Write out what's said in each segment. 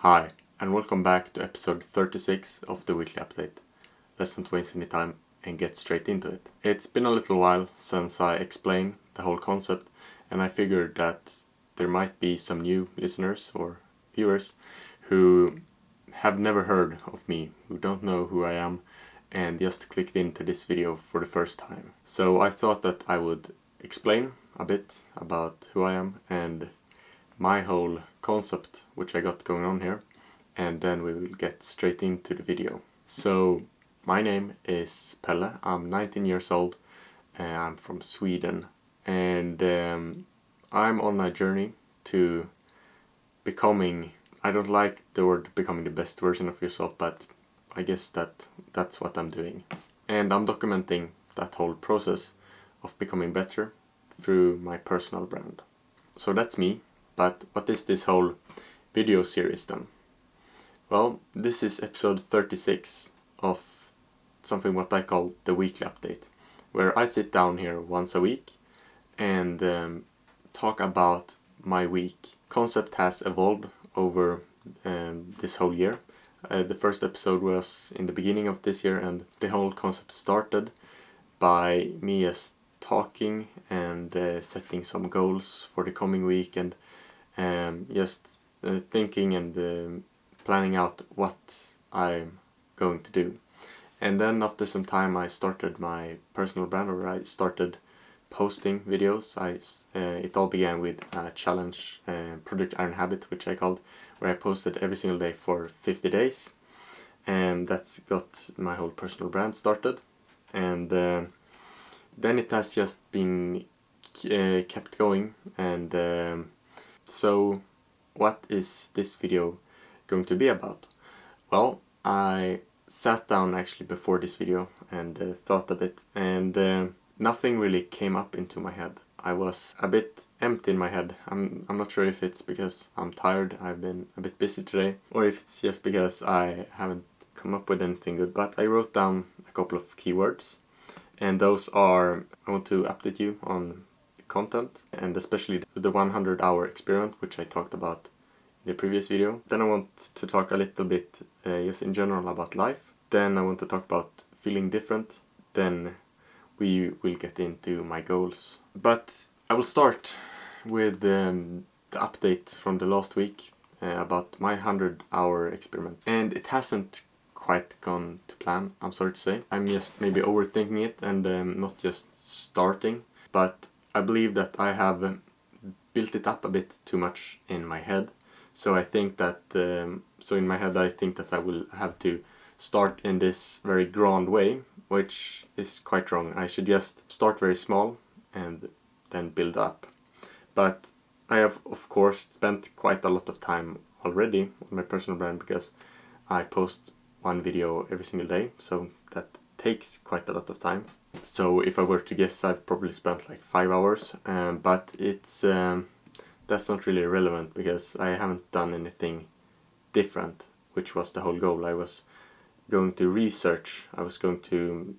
Hi, and welcome back to episode 36 of the weekly update. Let's not waste any time and get straight into it. It's been a little while since I explained the whole concept, and I figured that there might be some new listeners or viewers who have never heard of me, who don't know who I am, and just clicked into this video for the first time. So I thought that I would explain a bit about who I am and my whole concept which I got going on here, and then we will get straight into the video. So my name is Pelle, I'm 19 years old, I'm from Sweden, and I'm on a journey to becoming, I don't like the word becoming the best version of yourself, but I guess that's what I'm doing. And I'm documenting that whole process of becoming better through my personal brand. So that's me. But what is this whole video series then? Well, this is episode 36 of something what I call the weekly update, where I sit down here once a week and talk about my week. Concept has evolved over this whole year. The first episode was in the beginning of this year, and the whole concept started by me just talking and setting some goals for the coming week, and just thinking and planning out what I'm going to do. And then after some time I started my personal brand, or I started posting videos. It all began with a challenge, Project Iron Habit, which I called, where I posted every single day for 50 days. And that's got my whole personal brand started. And then it has just been kept going. And so what is this video going to be about? Well, I sat down actually before this video and thought a bit, and nothing really came up into my head. I was a bit empty in my head. I'm not sure if it's because I'm tired, I've been a bit busy today, or if it's just because I haven't come up with anything good, but I wrote down a couple of keywords, and those are: I want to update you on content, and especially the 100-hour experiment, which I talked about in the previous video. Then I want to talk a little bit just in general about life. Then I want to talk about feeling different. Then we will get into my goals. But I will start with the update from the last week about my 100-hour experiment. And it hasn't quite gone to plan, I'm sorry to say. I'm just maybe overthinking it and not just starting. But I believe that I have built it up a bit too much in my head. So I think that, so in my head I think that I will have to start in this very grand way, which is quite wrong. I should just start very small and then build up. But I have of course spent quite a lot of time already on my personal brand, because I post one video every single day, so that takes quite a lot of time. So if I were to guess, I've probably spent like 5 hours, but it's that's not really relevant because I haven't done anything different, which was the whole goal. I was going to research, I was going to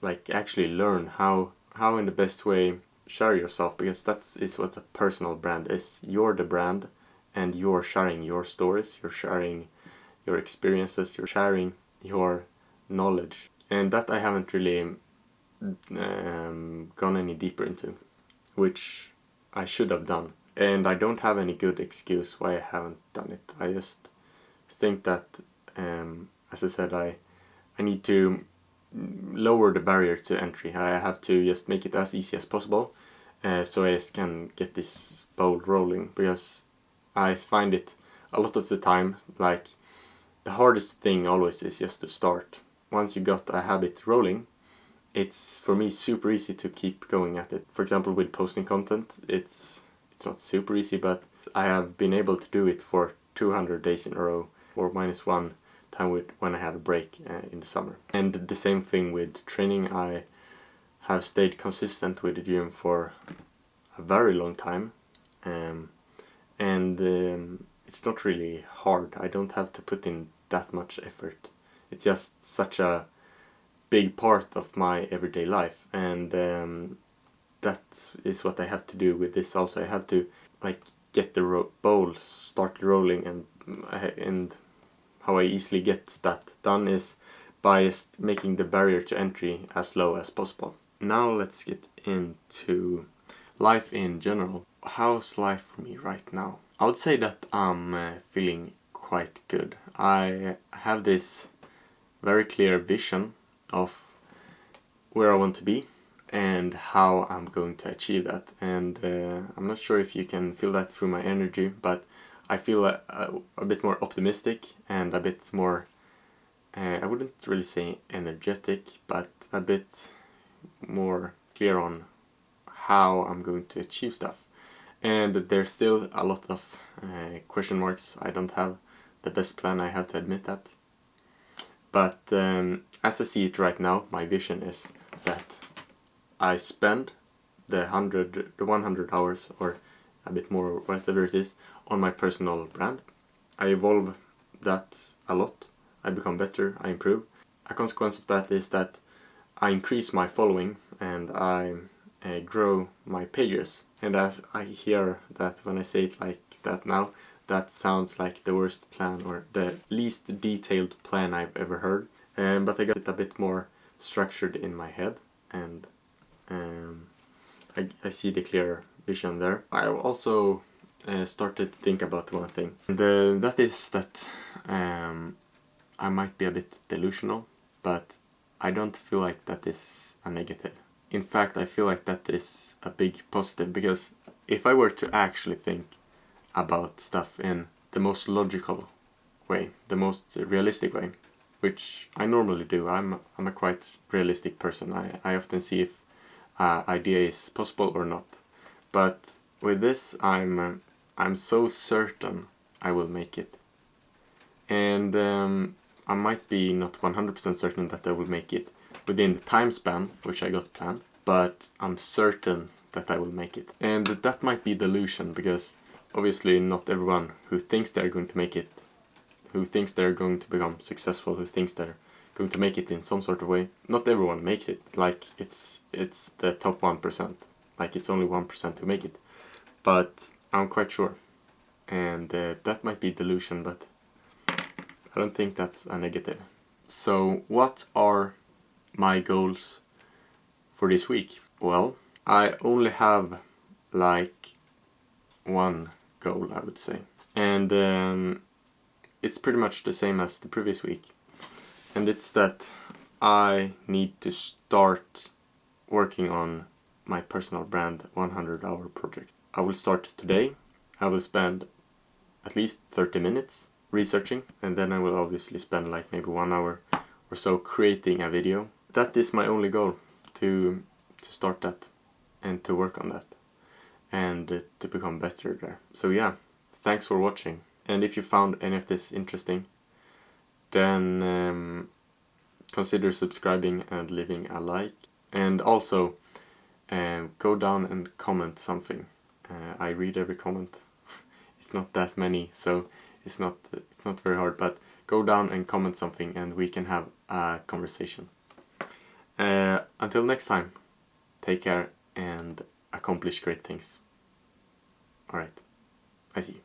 like actually learn how in the best way share yourself, because that is what a personal brand is. You're the brand and you're sharing your stories, you're sharing your experiences, you're sharing your knowledge. And that I haven't really gone any deeper into, which I should have done. And I don't have any good excuse why I haven't done it. I just think that, as I said, I need to lower the barrier to entry. I have to just make it as easy as possible, so I just can get this ball rolling, because I find it a lot of the time, like, the hardest thing always is just to start. Once you got a habit rolling, it's for me super easy to keep going at it. For example, with posting content, it's not super easy, but I have been able to do it for 200 days in a row, or minus one time when I had a break in the summer. And the same thing with training. I have stayed consistent with the gym for a very long time, and it's not really hard. I don't have to put in that much effort. It's just such a big part of my everyday life, and that is what I have to do with this also. I have to like get the bowl started rolling, and how I easily get that done is by making the barrier to entry as low as possible. Now let's get into life in general. How's life for me right now? I would say that I'm feeling quite good. I have this very clear vision of where I want to be and how I'm going to achieve that. And I'm not sure if you can feel that through my energy, but I feel a bit more optimistic and a bit more, I wouldn't really say energetic, but a bit more clear on how I'm going to achieve stuff. And there's still a lot of question marks. I don't have the best plan, I have to admit that. But as I see it right now, my vision is that I spend the 100 hours or a bit more, whatever it is, on my personal brand. I evolve that a lot. I become better, I improve. A consequence of that is that I increase my following and I grow my pages. And as I hear that when I say it like that now, that sounds like the worst plan or the least detailed plan I've ever heard. But I got it a bit more structured in my head, and I see the clear vision there. I also started to think about one thing, and that is that I might be a bit delusional, but I don't feel like that is a negative. In fact, I feel like that is a big positive, because if I were to actually think about stuff in the most logical way, the most realistic way, which I normally do. I'm a quite realistic person. I often see if idea is possible or not. But with this, I'm so certain I will make it. And I might be not 100% certain that I will make it within the time span which I got planned, but I'm certain that I will make it. And that might be delusion, because obviously not everyone who thinks they're going to make it, who thinks they're going to become successful, who thinks they're going to make it in some sort of way, not everyone makes it. Like it's the top 1%. Like it's only 1% who make it. But I'm quite sure. And that might be delusion, but I don't think that's a negative. So what are my goals for this week? Well, I only have like one goal, I would say. And it's pretty much the same as the previous week. And it's that I need to start working on my personal brand 100-hour project. I will start today. I will spend at least 30 minutes researching, and then I will obviously spend like maybe 1 hour or so creating a video. That is my only goal, to start that and to work on that and to become better there. So yeah, thanks for watching. And if you found any of this interesting, then consider subscribing and leaving a like. And also go down and comment something. I read every comment. It's not that many, so it's not very hard, but go down and comment something and we can have a conversation. Until next time, take care and accomplish great things. Alright, I see you.